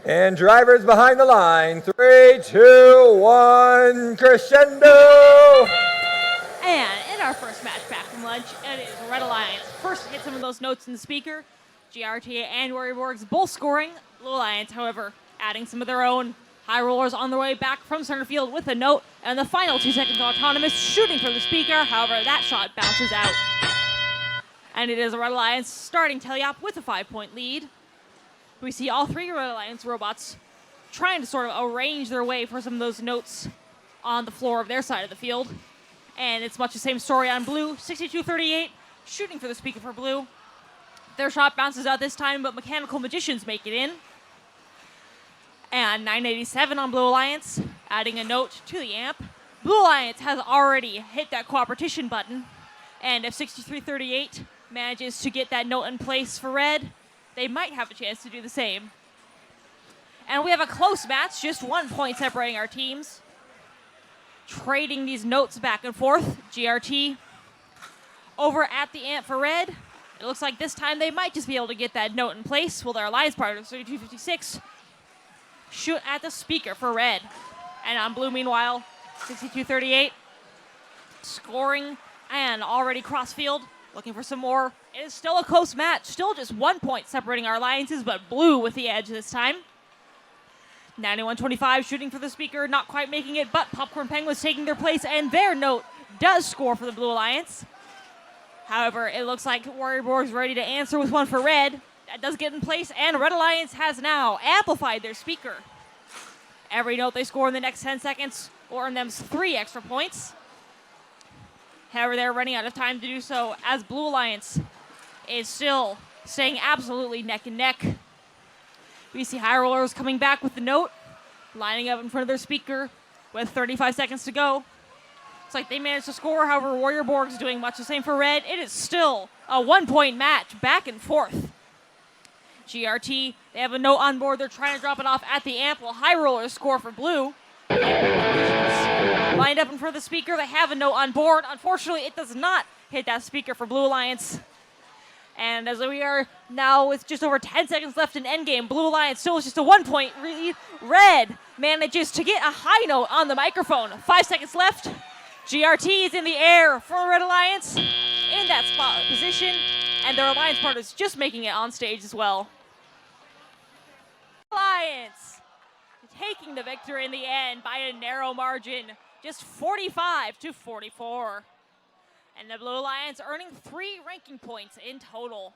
And drivers behind the line, 3, 2, 1, crescendo! And in our first match back from lunch, it is Red Alliance. First hit some of those notes in the speaker. GRT and Warrior Borgs both scoring. Blue Alliance, however, adding some of their own. High Rollers on their way back from center field with a note. And the final 2 seconds autonomous shooting for the speaker. However, that shot bounces out. And it is a Red Alliance starting teleop with a 5-point lead. We see all 3 Red Alliance robots trying to sort of arrange their way for some of those notes on the floor of their side of the field. And it's much the same story on blue. 62-38, shooting for the speaker for blue. Their shot bounces out this time, but Mechanical Magicians make it in. And 987 on Blue Alliance, adding a note to the amp. Blue Alliance has already hit that cooperation button. And if 63-38 manages to get that note in place for red, they might have a chance to do the same. And we have a close match, just 1 point separating our teams. Trading these notes back and forth. GRT over at the amp for red. It looks like this time they might just be able to get that note in place. Will their alliance partner, 32-56, shoot at the speaker for red. And on blue, meanwhile, 62-38, scoring and already cross field, looking for some more. It is still a close match, still just 1 point separating our alliances, but blue with the edge this time. 91-25 shooting for the speaker, not quite making it, but Popcorn Penguins taking their place, and their note does score for the Blue Alliance. However, it looks like Warrior Borg's ready to answer with one for red. That does get in place, and Red Alliance has now amplified their speaker. Every note they score in the next 10 seconds will earn them 3 extra points. However, they're running out of time to do so, as Blue Alliance is still staying absolutely neck and neck. We see High Rollers coming back with the note, lining up in front of their speaker with 35 seconds to go. Looks like they managed to score, however, Warrior Borg's doing much the same for red. It is still a 1 point match, back and forth. GRT, they have a note on board. They're trying to drop it off at the amp while High Rollers score for blue. Lined up in front of the speaker, they have a note on board. Unfortunately, it does not hit that speaker for Blue Alliance. And as we are now with just over 10 seconds left in endgame, Blue Alliance still is just a 1 point lead. Red manages to get a high note on the microphone. 5 seconds left. GRT is in the air for the Red Alliance in that spotlight position, and their alliance partners just making it on stage as well. Alliance taking the victory in the end by a narrow margin, just 45-44. And the Blue Alliance earning 3 ranking points in total.